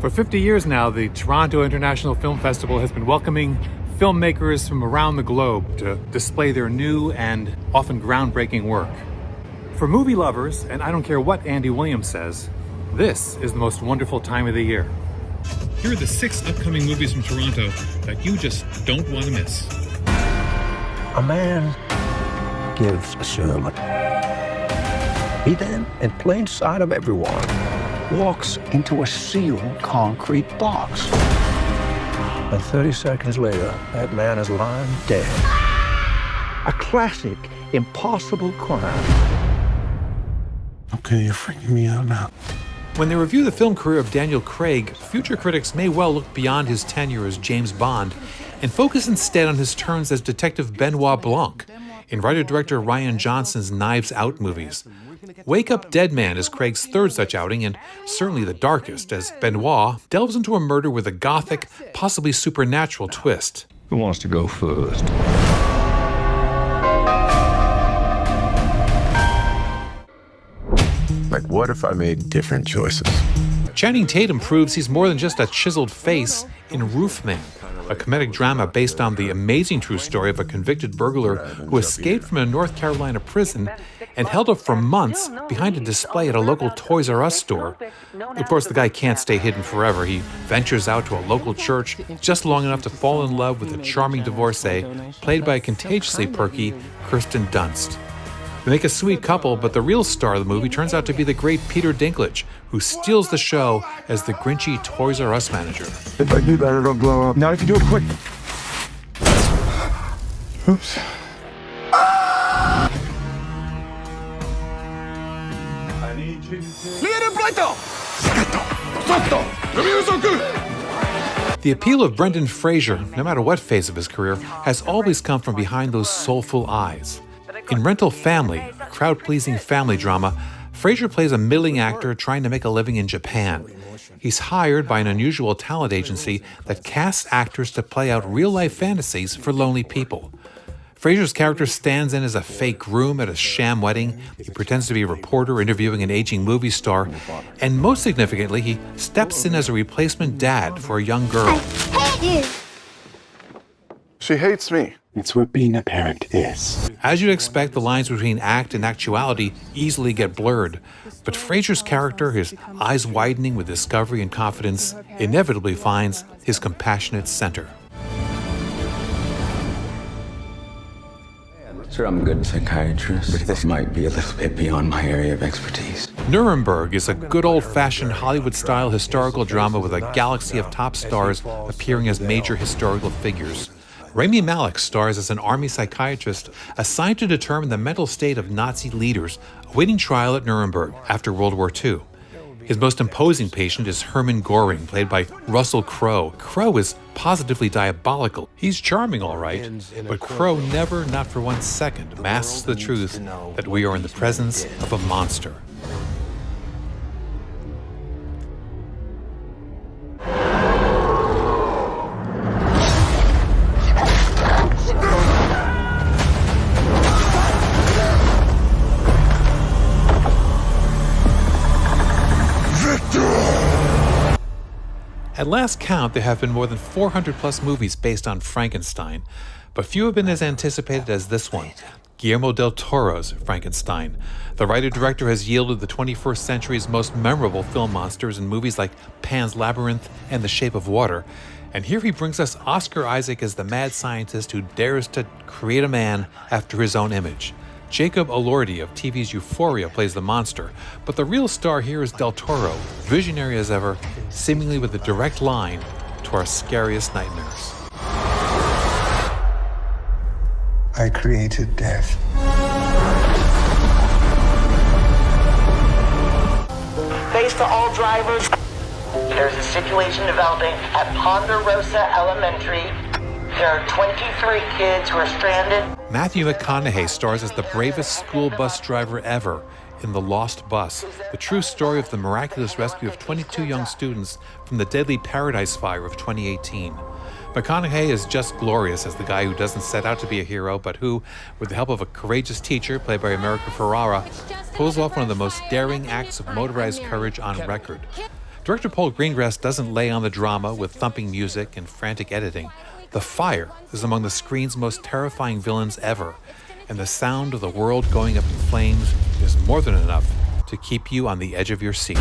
For 50 years now, the Toronto International Film Festival has been welcoming filmmakers from around the globe to display their new and often groundbreaking work. For movie lovers, and I don't care what Andy Williams says, this is the most wonderful time of the year. Here are the 6 upcoming movies from Toronto that you just don't want to miss. A man gives a sermon. He then, in plain sight of everyone, walks into a sealed concrete box. And 30 seconds later, that man is lying dead. A classic, impossible crime. Okay, you're freaking me out now. When they review the film career of Daniel Craig, future critics may well look beyond his tenure as James Bond and focus instead on his turns as Detective Benoit Blanc in writer-director Rian Johnson's Knives Out movies. Wake Up Dead Man is Craig's third such outing, and certainly the darkest, as Benoit delves into a murder with a gothic, possibly supernatural twist. Who wants to go first? Like, what if I made different choices? Channing Tatum proves he's more than just a chiseled face in Roofman, a comedic drama based on the amazing true story of a convicted burglar who escaped from a North Carolina prison and held up for months behind a display at a local Toys R Us store. Of course, the guy can't stay hidden forever. He ventures out to a local church just long enough to fall in love with a charming divorcee, played by a contagiously perky Kirsten Dunst. They make a sweet couple, but the real star of the movie turns out to be the great Peter Dinklage, who steals the show as the grinchy Toys R Us manager. If I do that, it'll blow up. Not if you do it quick. Oops. The appeal of Brendan Fraser, no matter what phase of his career, has always come from behind those soulful eyes. In Rental Family, a crowd-pleasing family drama, Fraser plays a middling actor trying to make a living in Japan. He's hired by an unusual talent agency that casts actors to play out real-life fantasies for lonely people. Fraser's character stands in as a fake groom at a sham wedding. He pretends to be a reporter interviewing an aging movie star. And most significantly, he steps in as a replacement dad for a young girl. I hate you. She hates me. It's what being a parent is. As you'd expect, the lines between act and actuality easily get blurred. But Fraser's character, his eyes widening with discovery and confidence, inevitably finds his compassionate center. Sure, I'm a good psychiatrist, but this might be a little bit beyond my area of expertise. Nuremberg is a good old-fashioned Hollywood-style historical drama with a galaxy of top stars appearing as major historical figures. Rami Malek stars as an army psychiatrist assigned to determine the mental state of Nazi leaders awaiting trial at Nuremberg after World War II. His most imposing patient is Hermann Göring, played by Russell Crowe. Crowe is positively diabolical. He's charming, all right, but Crowe never, not for 1 second, masks the truth that we are in the presence of a monster. At last count, there have been more than 400 plus movies based on Frankenstein, but few have been as anticipated as this one, Guillermo del Toro's Frankenstein. The writer-director has yielded the 21st century's most memorable film monsters in movies like Pan's Labyrinth and The Shape of Water, and here he brings us Oscar Isaac as the mad scientist who dares to create a man after his own image. Jacob Elordi of TV's Euphoria plays the monster, but the real star here is Del Toro, visionary as ever, seemingly with a direct line to our scariest nightmares. I created death. Face to all drivers. There's a situation developing at Ponderosa Elementary. There are 23 kids who are stranded. Matthew McConaughey stars as the bravest school bus driver ever in The Lost Bus, the true story of the miraculous rescue of 22 young students from the deadly Paradise Fire of 2018. McConaughey is just glorious as the guy who doesn't set out to be a hero, but who, with the help of a courageous teacher, played by America Ferrara, pulls off one of the most daring acts of motorized courage on record. Director Paul Greengrass doesn't lay on the drama with thumping music and frantic editing. The fire is among the screen's most terrifying villains ever, and the sound of the world going up in flames is more than enough to keep you on the edge of your seat.